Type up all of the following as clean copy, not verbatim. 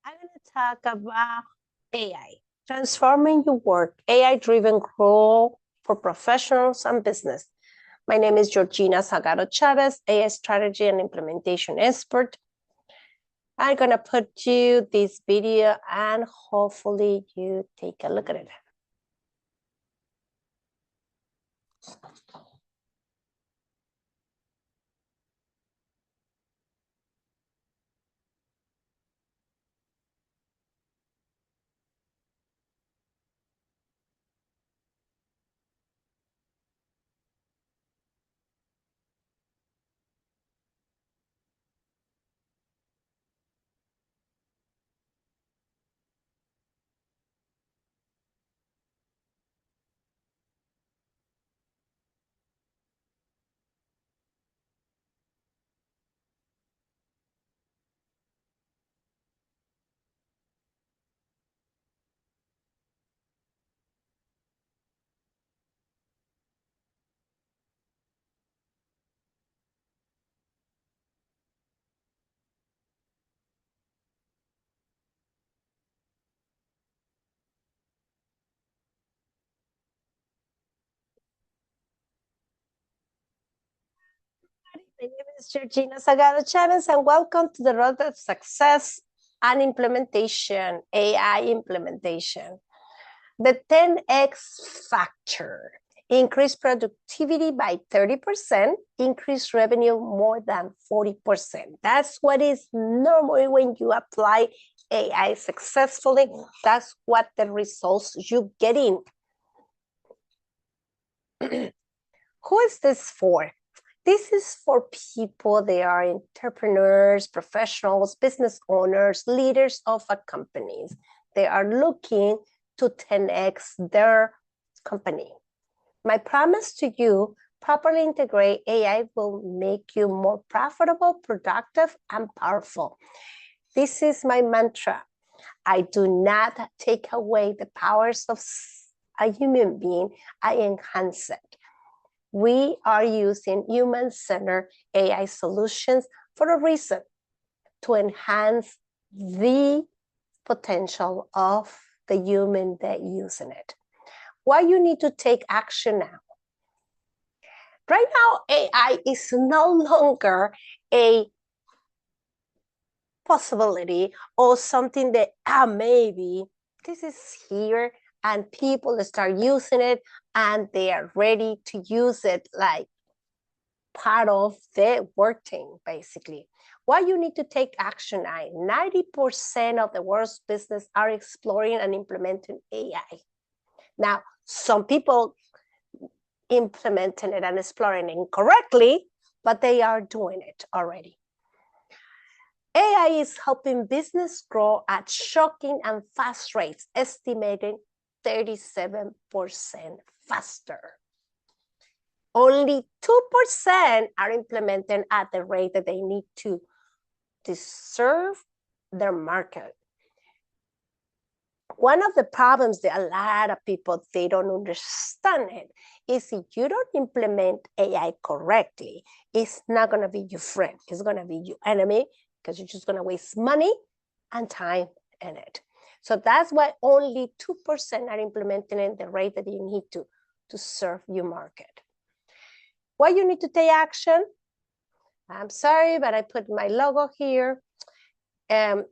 I'm going to talk about AI, transforming your work, AI-driven growth for professionals and business. My name is Georgina Salgado Chavez, AI strategy and implementation expert. I'm going to put you this video and hopefully you take a look at it. My name is Georgina Salgado Chavez, and welcome to the Road of Success and Implementation, AI implementation. The 10x factor: increase productivity by 30%, increase revenue more than 40%. That's what is normally when you apply AI successfully. That's what the results you get in. Who is this for? This is for people, they are entrepreneurs, professionals, business owners, leaders of a companies. They are looking to 10x their company. My promise to you, properly integrate AI will make you more profitable, productive, and powerful. This is my mantra. I do not take away the powers of a human being, I enhance it. We are using human-centered AI solutions for a reason, to enhance the potential of the human that using it. Why you need to take action now? Right now, AI is no longer a possibility or something that maybe this is here and people start using it and they are ready to use it like part of their work team, basically. Why you need to take action now? 90% of the world's business are exploring and implementing AI. Now, some people implementing it and exploring incorrectly, but they are doing it already. AI is helping business grow at shocking and fast rates, estimating 37% faster. Only 2% are implementing at the rate that they need to serve their market. One of the problems that a lot of people, they don't understand it, is if you don't implement AI correctly, it's not going to be your friend. It's going to be your enemy, because you're just going to waste money and time in it. So that's why only 2% are implementing it the rate that you need to serve your market. Why you need to take action? I'm sorry, but I put my logo here. Go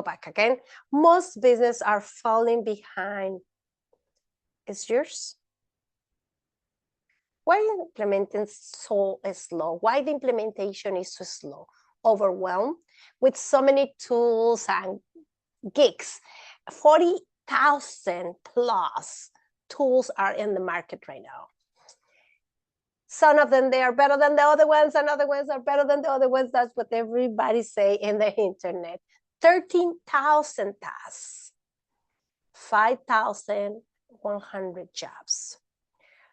back again. Most businesses are falling behind. Is yours? Why are you implementing so slow? Why the implementation is so slow? Overwhelmed with so many tools and gigs. 40,000 plus tools are in the market right now. Some of them, they are better than the other ones, and other ones are better than the other ones. That's what everybody say in the internet. 13,000 tasks, 5,100 jobs.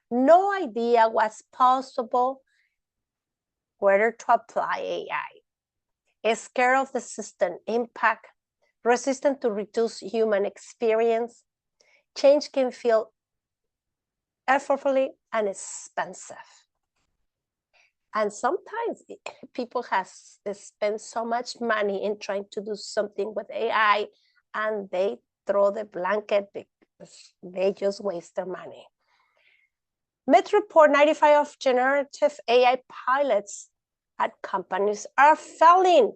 No idea what's possible, whether to apply AI. Scared of the system impact, resistant to reduce human experience. Change can feel effortfully and expensive. And sometimes people have spent so much money in trying to do something with AI, and they throw the blanket because they just waste their money. Met report 95 of generative AI pilots at companies are failing.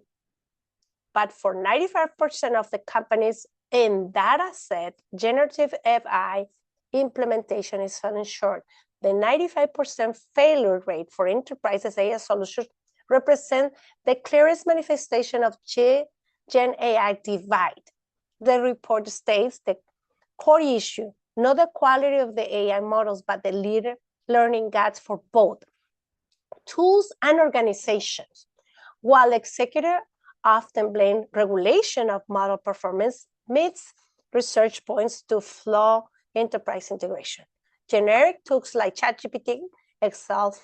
But for 95% of the companies in data set, generative AI implementation is falling short. The 95% failure rate for enterprises AI solutions represent the clearest manifestation of Gen AI divide. The report states the core issue, not the quality of the AI models, but the learning gaps for both tools and organizations. While executives often blame regulation of model performance, meets research points to flaw enterprise integration. Generic tools like ChatGPT excel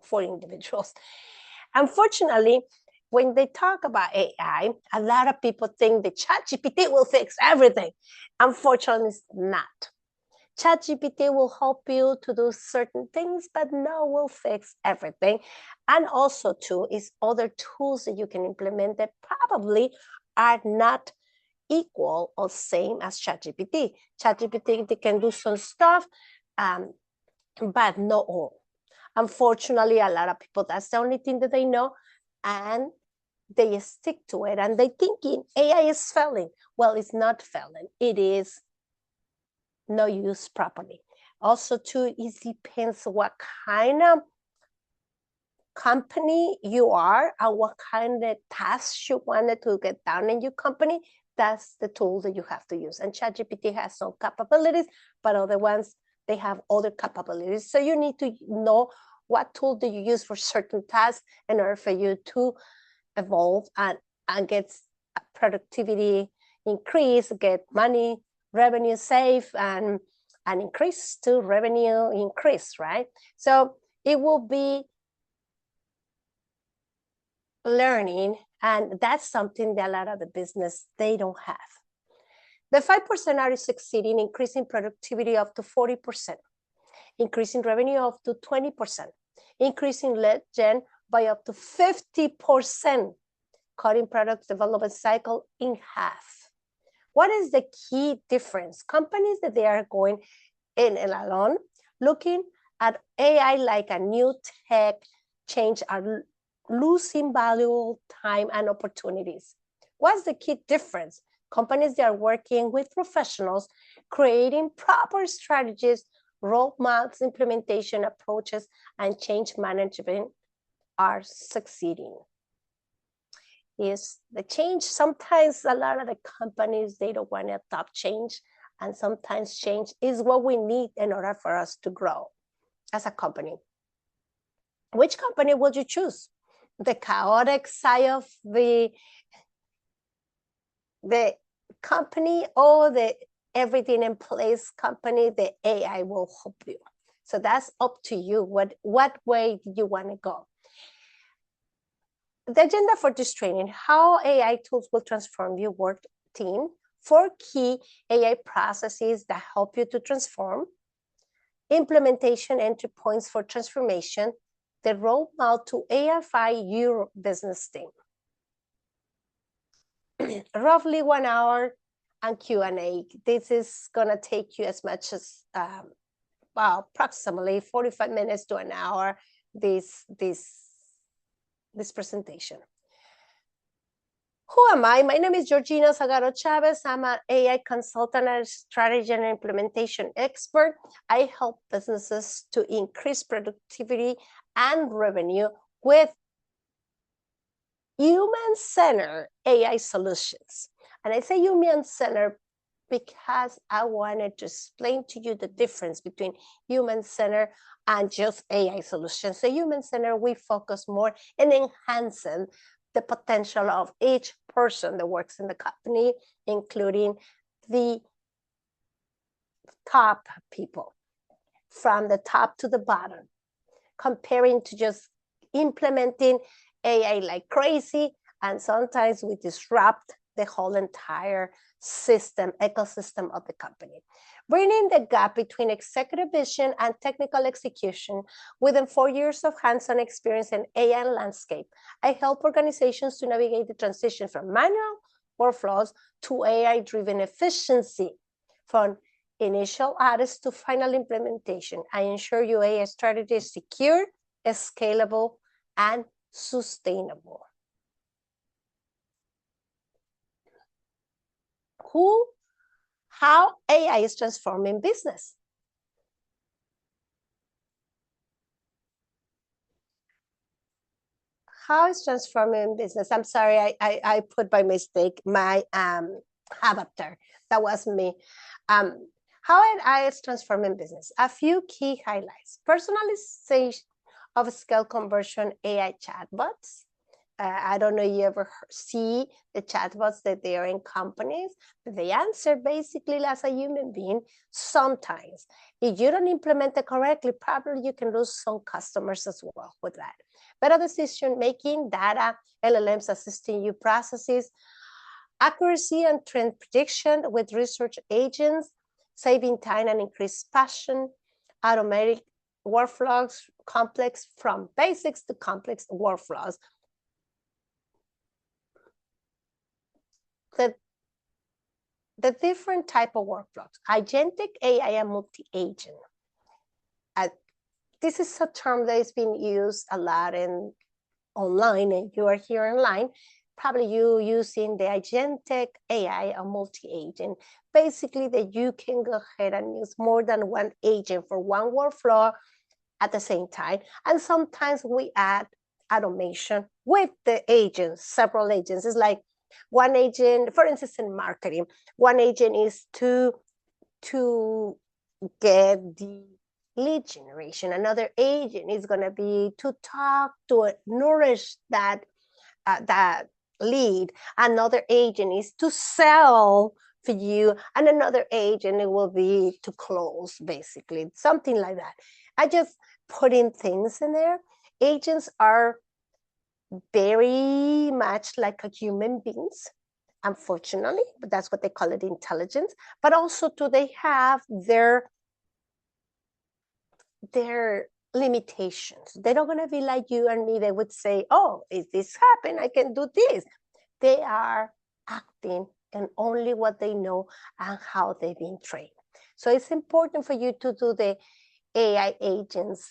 for individuals. Unfortunately, when they talk about AI, a lot of people think that ChatGPT will fix everything. Unfortunately, it's not. ChatGPT will help you to do certain things, but no, will fix everything. And also, too, is other tools that you can implement that probably are not equal or same as ChatGPT. ChatGPT, they can do some stuff, but not all. Unfortunately, a lot of people, that's the only thing that they know, and they stick to it, and they thinking AI is failing. Well, it's not failing. It is not used properly. Also, too, it depends what kind of company you are and what kind of tasks you wanted to get done in your company. That's the tool that you have to use. And ChatGPT has some capabilities, but other ones, they have other capabilities. So you need to know what tool do you use for certain tasks in order for you to evolve and get productivity increase, get money, revenue save, and increase to revenue increase, right? So it will be learning, and that's something that a lot of the business, they don't have. The 5% are succeeding, increasing productivity up to 40%, increasing revenue up to 20%, increasing lead gen by up to 50%, cutting product development cycle in half. What is the key difference? Companies that they are going in and alone, looking at AI like a new tech change, are losing valuable time and opportunities. What's the key difference? Companies that are working with professionals, creating proper strategies, roadmaps, implementation approaches, and change management are succeeding. Is the change, sometimes a lot of the companies, they don't want to adopt change, and sometimes change is what we need in order for us to grow as a company. Which company would you choose? The chaotic side of the company, or the everything in place company? The AI will help you. So that's up to you. What way do you want to go? The agenda for this training: how AI tools will transform your work team, 4 key AI processes that help you to transform, implementation entry points for transformation, the roadmap to AIfy your business team. Roughly 1 hour and Q&A. This is gonna take you as much as approximately 45 minutes to an hour, this presentation. Who am I? My name is Georgina Salgado Chavez. I'm an AI consultant and strategy and implementation expert. I help businesses to increase productivity and revenue with human-centered AI solutions. And I say human-centered because I wanted to explain to you the difference between human-centered and just AI solutions. So human-centered, we focus more in enhancing the potential of each person that works in the company, including the top people, from the top to the bottom, comparing to just implementing AI like crazy, and sometimes we disrupt the whole entire system, ecosystem of the company. Bridging the gap between executive vision and technical execution. Within 4 years of hands-on experience in AI landscape, I help organizations to navigate the transition from manual workflows to AI-driven efficiency. From initial audits to final implementation, I ensure your AI strategy is secure, scalable, and sustainable. How AI is transforming business. How is transforming business? I'm sorry, I put by mistake my avatar. That was me. How AI is transforming business. A few key highlights. Personalization of scale conversion AI chatbots. I don't know if you ever see the chatbots that they are in companies, but they answer basically as a human being sometimes. If you don't implement it correctly, probably you can lose some customers as well with that. Better decision making, data, LLMs assisting you processes, accuracy and trend prediction with research agents, saving time and increased passion, automatic workflows, complex from basics to complex workflows. The different type of workflows, agentic AI and multi-agent. This is a term that is being used a lot in online, and you are here online. Probably you using the agentic AI or multi-agent. Basically, that you can go ahead and use more than one agent for one workflow at the same time. And sometimes we add automation with the agents, several agents. It's like one agent, for instance, in marketing, one agent is to get the lead generation. Another agent is going to be to talk to nourish that lead. Another agent is to sell for you, and another agent it will be to close, basically, something like that. I just put in things in there. Agents are very much like a human beings, unfortunately, but that's what they call it, intelligence. But also do they have their limitations. They're not going to be like you and me. They would say, oh, if this happened, I can do this. They are acting and only what they know and how they've been trained. So it's important for you to do the AI agents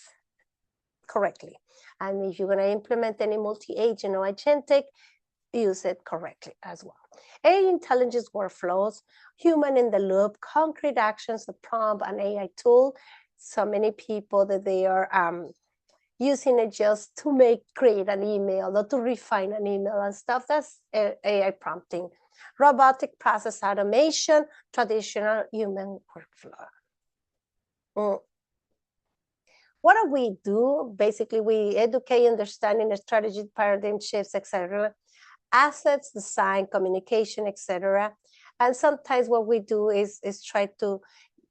correctly. And if you're going to implement any multi-agent or agentic, use it correctly as well. AI intelligence workflows, human in the loop, concrete actions, the prompt, an AI tool. So many people that they are using it just to create an email or to refine an email and stuff. That's AI prompting. Robotic process automation, traditional human workflow. What do we do? Basically, we educate, understanding, strategy, paradigm shifts, etc. Assets, design, communication, etc. And sometimes what we do is try to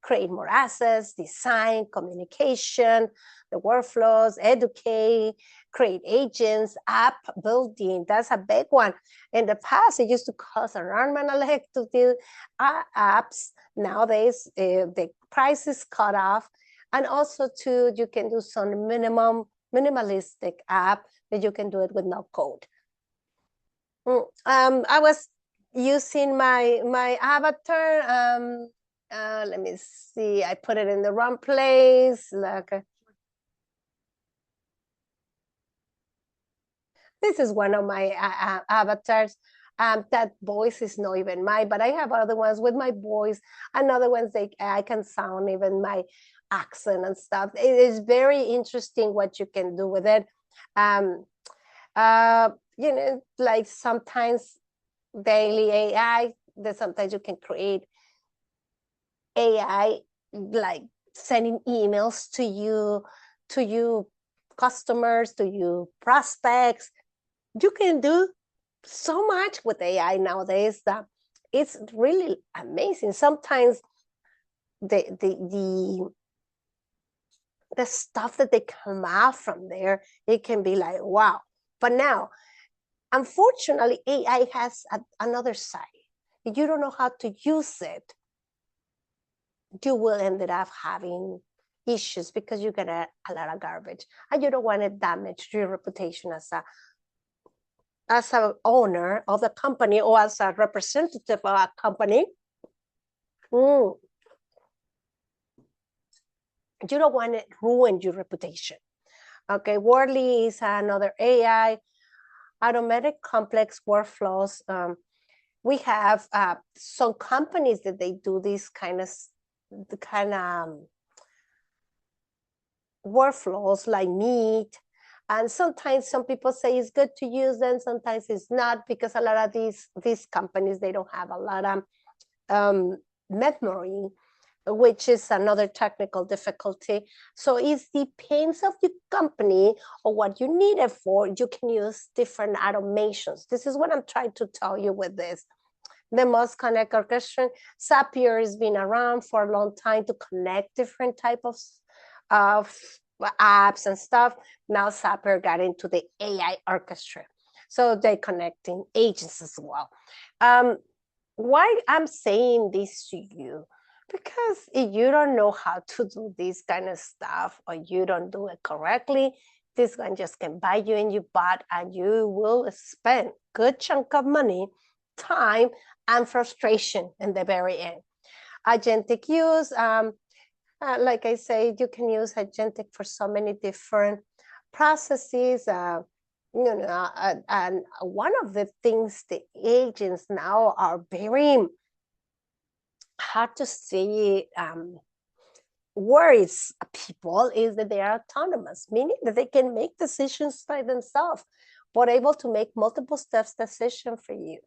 create more assets, design, communication, the workflows, educate, create agents, app building. That's a big one. In the past, it used to cost an arm and a leg to do apps. Nowadays, the price is cut off. And also, too, you can do some minimalistic app that you can do it with no code. I was using my avatar. Let me see. I put it in the wrong place. This is one of my avatars. That voice is not even mine, but I have other ones with my voice, and other ones I can sound even my accent and stuff. It is very interesting what you can do with it. You know, like sometimes daily AI, that sometimes you can create AI, like sending emails to you customers, to you prospects. You can do so much with AI nowadays that it's really amazing. Sometimes the stuff that they come out from there, it can be like, wow. But now Unfortunately, AI has another side. If you don't know how to use it, you will end up having issues because you get a lot of garbage, and you don't want to damage your reputation as an owner of the company or as a representative of a company. You don't want to ruin your reputation. Okay, Wordly is another AI, automatic complex workflows. We have some companies that they do this kind of workflows like Meet. And sometimes some people say it's good to use them, sometimes it's not, because a lot of these companies, they don't have a lot of memory, which is another technical difficulty. So it depends of your company or what you need it for. You can use different automations. This is what I'm trying to tell you with this. The most connect orchestration, Zapier has been around for a long time to connect different type of apps and stuff. Now Zapier got into the AI orchestra. So they're connecting agents as well. Why I'm saying this to you? Because if you don't know how to do this kind of stuff, or you don't do it correctly, this one just can bite you in your butt, and you will spend good chunk of money, time, and frustration in the very end. Agentic use, like I say, you can use agentic for so many different processes. And one of the things the agents now are very hard to say worries people is that they are autonomous, meaning that they can make decisions by themselves, but able to make multiple steps decision for you.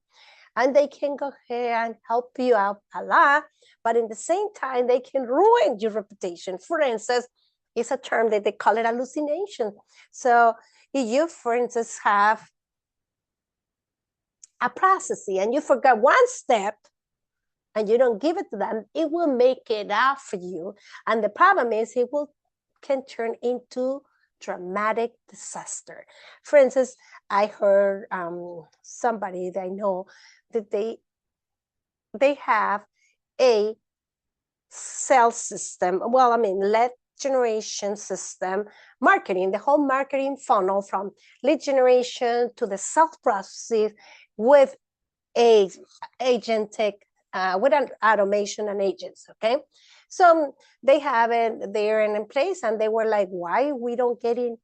And they can go ahead and help you out a lot, but in the same time, they can ruin your reputation. For instance, it's a term that they call it hallucination. So if you, for instance, have a process and you forgot one step, and you don't give it to them, it will make it out for you. And the problem is it can turn into dramatic disaster. For instance, I heard somebody that I know that they have a sales system. Well, I mean, lead generation system, marketing, the whole marketing funnel from lead generation to the sales process with a agentic with an automation and agents, okay? So they have it there and in place, and they were like, why we don't get in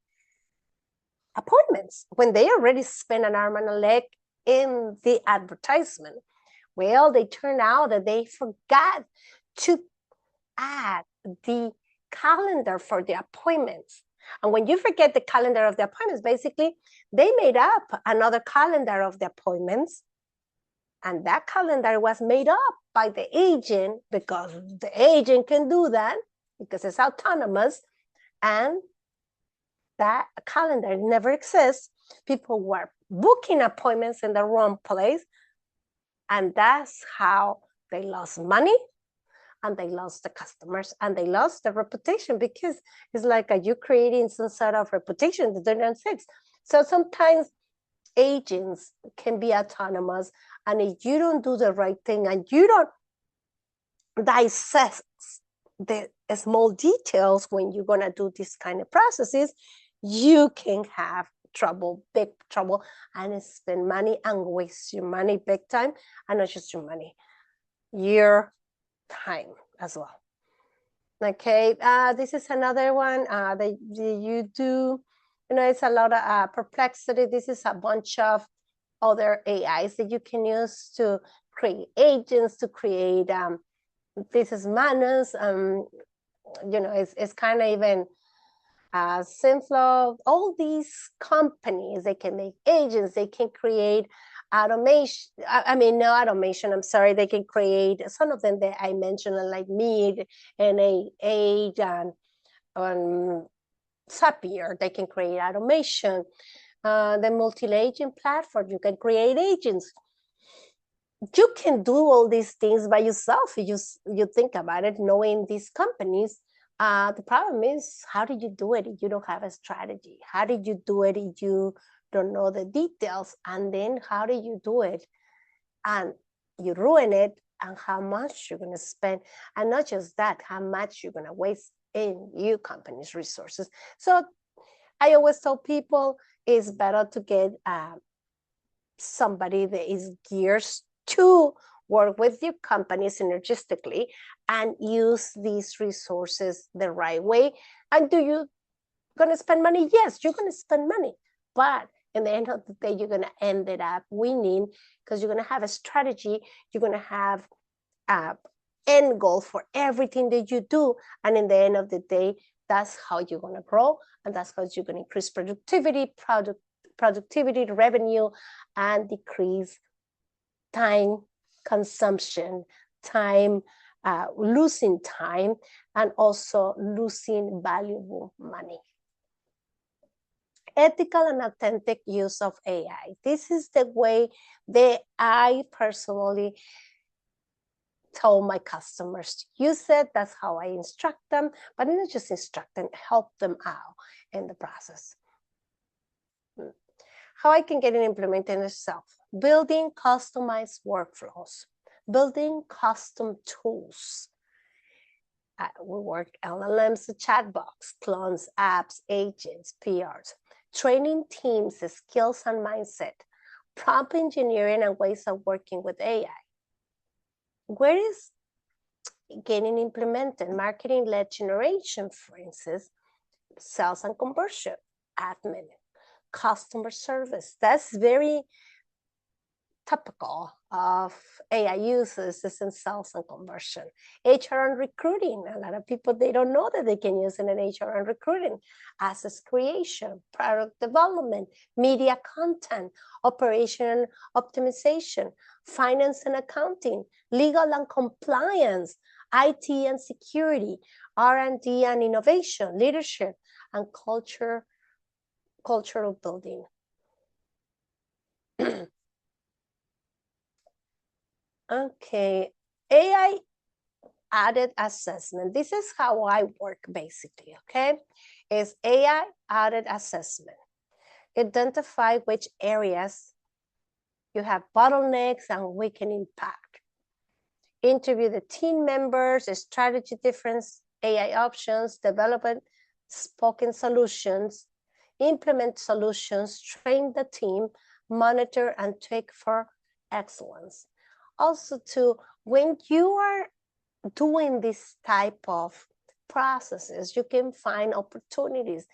appointments when they already spent an arm and a leg in the advertisement? Well, they turned out that they forgot to add the calendar for the appointments. And when you forget the calendar of the appointments, basically, they made up another calendar of the appointments. And that calendar was made up by the agent, because the agent can do that because it's autonomous. And that calendar never exists. People were booking appointments in the wrong place. And that's how they lost money, and they lost the customers, and they lost the reputation, because it's like, are you creating some sort of reputation that they're not fixed? So sometimes agents can be autonomous, and if you don't do the right thing and you don't dissect the small details when you're going to do this kind of processes, you can have trouble, big trouble, and spend money and waste your money big time, and not just your money, your time as well. Okay, this is another one that you do. It's a lot of perplexity. This is a bunch of other AIs that you can use to create agents, to create this is manners. It's kind of even Simflow. All these companies, they can make agents, they can create automation. No automation, I'm sorry. They can create some of them that I mentioned, like Meet and Age and Zapier. They can create automation. The multi-agent platform, you can create agents. You can do all these things by yourself if you think about it, knowing these companies, The problem is, how do you do it if you don't have a strategy? How did you do it if you don't know the details? And then how do you do it? And you ruin it, and how much you're going to spend. And not just that, how much you're going to waste in your company's resources. So I always tell people it's better to get somebody that is geared to work with your company synergistically and use these resources the right way. And do you going to spend money? Yes, you're going to spend money. But in the end of the day, you're going to end it up winning because you're going to have a strategy. You're going to have an end goal for everything that you do. And in the end of the day, that's how you're going to grow. And that's how you're going to increase productivity, revenue, and decrease time consumption, losing time, and also losing valuable money. Ethical and authentic use of AI. This is the way that I personally tell my customers to use it. That's how I instruct them, but not just instruct them, help them out in the process. How I can get it implemented myself. Building customized workflows, building custom tools. We work LLMs, chatbots, clones, apps, agents, PRs, training teams, skills and mindset, prompt engineering and ways of working with AI. Where is getting implemented? Marketing lead generation, for instance, sales and conversion, admin, customer service. That's very typical of AI uses is in sales and conversion. HR and recruiting. A lot of people, they don't know that they can use it in HR and recruiting. Assets creation, product development, media content, operation optimization, finance and accounting, legal and compliance, IT and security, R&D and innovation, leadership, and cultural building. Okay, AI added assessment. This is how I work basically, okay? Is AI added assessment. Identify which areas you have bottlenecks and we can impact. Interview the team members, strategy difference, AI options, development, spoken solutions, implement solutions, train the team, monitor and tweak for excellence. Also, when you are doing this type of processes, you can find opportunities,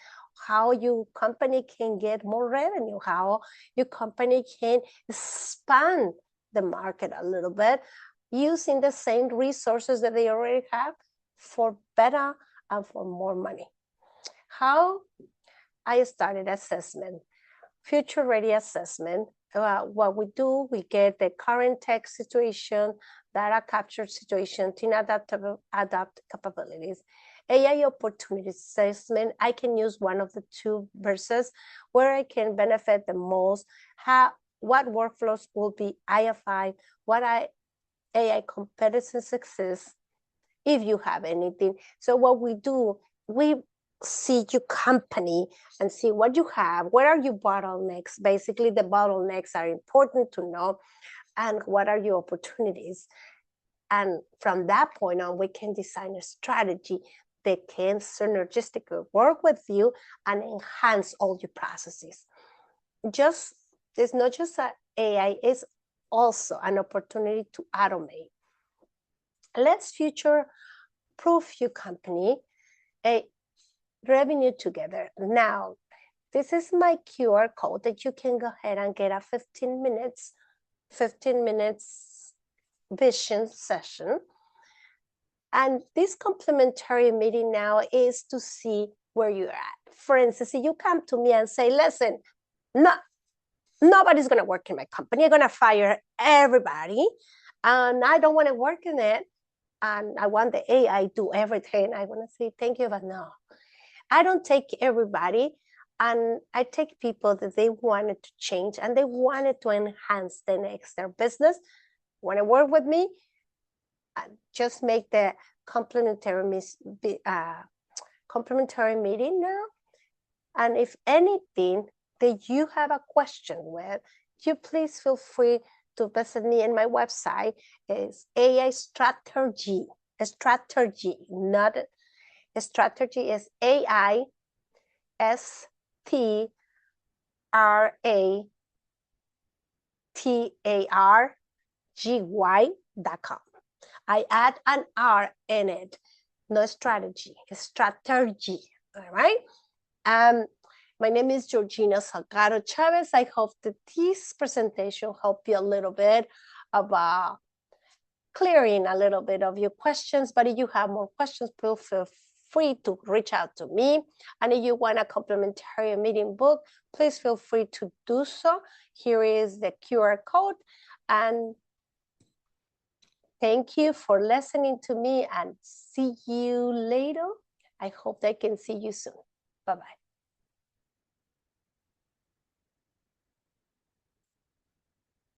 how your company can get more revenue, how your company can expand the market a little bit using the same resources that they already have for better and for more money. How I started assessment, future ready assessment. What we do, we get the current tech situation, data capture situation, team adapt capabilities, AI opportunity assessment. I can use one of the two verses where I can benefit the most, what workflows will be IFI, what AI competitive success, if you have anything. So what we do, we see your company and see what you have. What are your bottlenecks? Basically, the bottlenecks are important to know, and what are your opportunities? And from that point on, we can design a strategy that can synergistically work with you and enhance all your processes. It's not just an AI, it's also an opportunity to automate. Let's future-proof your company. Revenue together. Now, this is my QR code that you can go ahead and get a 15 minutes vision session. And this complimentary meeting now is to see where you're at. For instance, if you come to me and say, listen, nobody's gonna work in my company. I'm gonna fire everybody and I don't wanna work in it. And I want the AI to do everything. I wanna say, thank you, but no. I don't take everybody, and I take people that they wanted to change and they wanted to enhance their business. Want to work with me? Just make the complimentary meeting now. And if anything that you have a question with, you please feel free to visit me in my website. Is AI strategy, not strategy, is AISTRATARGY.com. I add an R in it, no strategy, strategy, all right? My name is Georgina Salgado Chavez. I hope that this presentation helped you a little bit about clearing a little bit of your questions, but if you have more questions, please feel free to reach out to me. And if you want a complimentary meeting book, please feel free to do so. Here is the QR code. And thank you for listening to me, and see you later. I hope I can see you soon. Bye-bye.